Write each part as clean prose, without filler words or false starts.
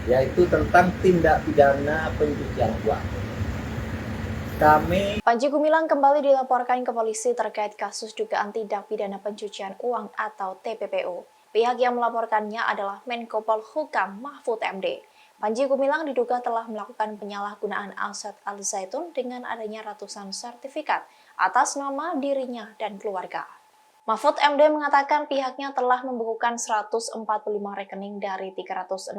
yaitu tentang tindak pidana pencucian uang. Panji Gumilang kembali dilaporkan ke polisi terkait kasus dugaan tindak pidana pencucian uang atau TPPU. Pihak yang melaporkannya adalah Menko Polhukam Mahfud MD. Panji Gumilang diduga telah melakukan penyalahgunaan aset Al Zaitun dengan adanya ratusan sertifikat atas nama dirinya dan keluarga. Mahfud MD mengatakan pihaknya telah membukukan 145 rekening dari 367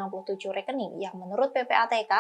rekening yang menurut PPATK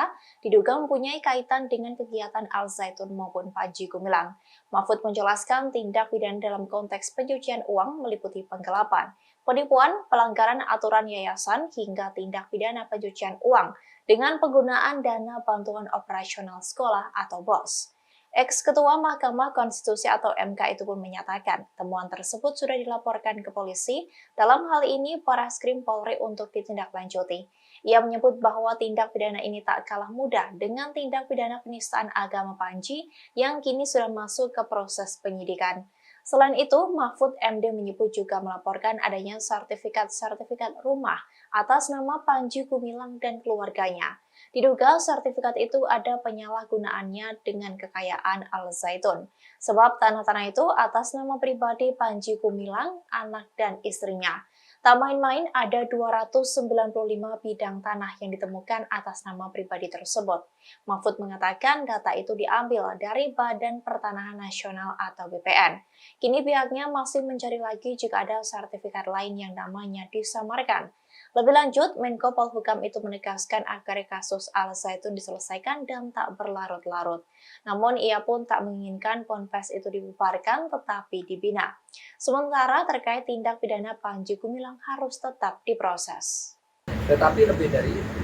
diduga mempunyai kaitan dengan kegiatan Al Zaitun maupun Panji Gumilang. Mahfud menjelaskan tindak pidana dalam konteks pencucian uang meliputi penggelapan, penipuan, pelanggaran aturan yayasan, hingga tindak pidana pencucian uang dengan penggunaan dana bantuan operasional sekolah atau BOS. Ex-Ketua Mahkamah Konstitusi atau MK itu pun menyatakan temuan tersebut sudah dilaporkan ke polisi, dalam hal ini Barreskrim Polri untuk ditindaklanjuti. Ia menyebut bahwa tindak pidana ini tak kalah mudah dengan tindak pidana penistaan agama Panji yang kini sudah masuk ke proses penyidikan. Selain itu, Mahfud MD menyebut juga melaporkan adanya sertifikat-sertifikat rumah atas nama Panji Gumilang dan keluarganya. Diduga sertifikat itu ada penyalahgunaannya dengan kekayaan Al Zaitun. Sebab tanah-tanah itu atas nama pribadi Panji Gumilang, anak dan istrinya. Tak main-main, ada 295 bidang tanah yang ditemukan atas nama pribadi tersebut. Mahfud mengatakan data itu diambil dari Badan Pertanahan Nasional atau BPN. Kini pihaknya masih mencari lagi jika ada sertifikat lain yang namanya disamarkan. Lebih lanjut, Menko Polhukam itu menegaskan agar kasus Al Zaitun diselesaikan dan tak berlarut-larut. Namun ia pun tak menginginkan ponpes itu dibubarkan tetapi dibina. Sementara terkait tindak pidana Panji Gumilang harus tetap diproses. Tetapi lebih dari itu,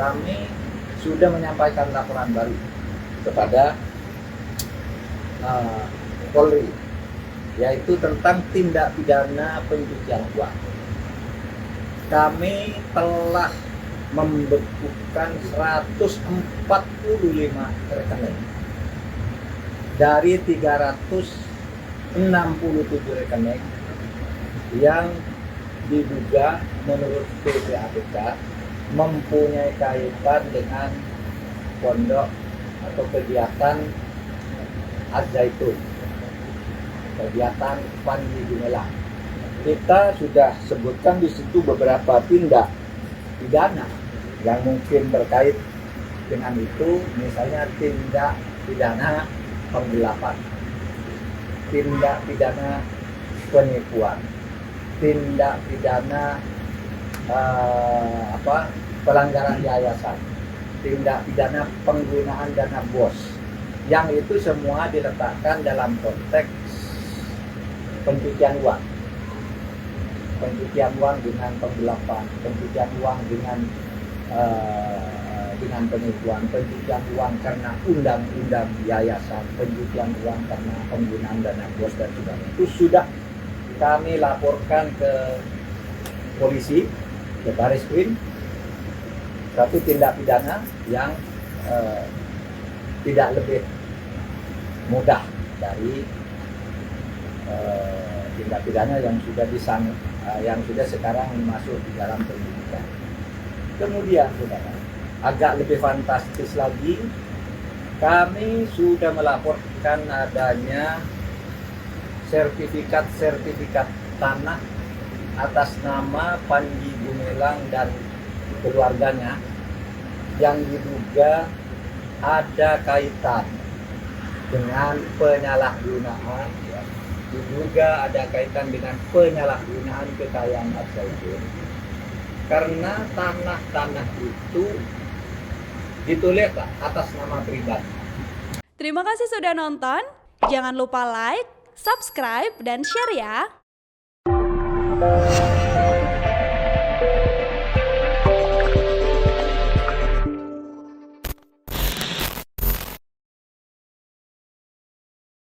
kami sudah menyampaikan laporan baru kepada Polri, yaitu tentang tindak pidana pencucian uang. Kami telah membekukan 145 rekening dari 367 rekening yang diduga menurut PPATK mempunyai kaitan dengan pondok atau kegiatan Al Zaitun, kegiatan Panji Gumilang. Kita sudah sebutkan di situ beberapa tindak pidana yang mungkin terkait dengan itu, misalnya tindak pidana penggelapan, tindak pidana penipuan, tindak pidana pelanggaran yayasan, tindak pidana penggunaan dana BOS, yang itu semua diletakkan dalam konteks pencucian uang. Pencucian uang dengan penggelapan, pencucian uang dengan penipuan, pencucian uang karena undang-undang yayasan, pencucian uang karena penggunaan dana BOS dan sebagainya. Itu sudah kami laporkan ke polisi, ke Barreskrim, satu tindak pidana yang tidak lebih mudah dari tindak pidana yang sudah sekarang masuk di dalam penyidikan. Kemudian, saudara, agak lebih fantastis lagi, kami sudah melaporkan adanya sertifikat tanah atas nama Panji Gumilang dan keluarganya yang diduga ada kaitan dengan penyalahgunaan, diduga ada kaitan dengan penyalahgunaan kekayaan Al Zaitun, karena tanah-tanah itu ditulis atas nama pribadi. Terima kasih sudah nonton. Jangan lupa like, subscribe, dan share ya.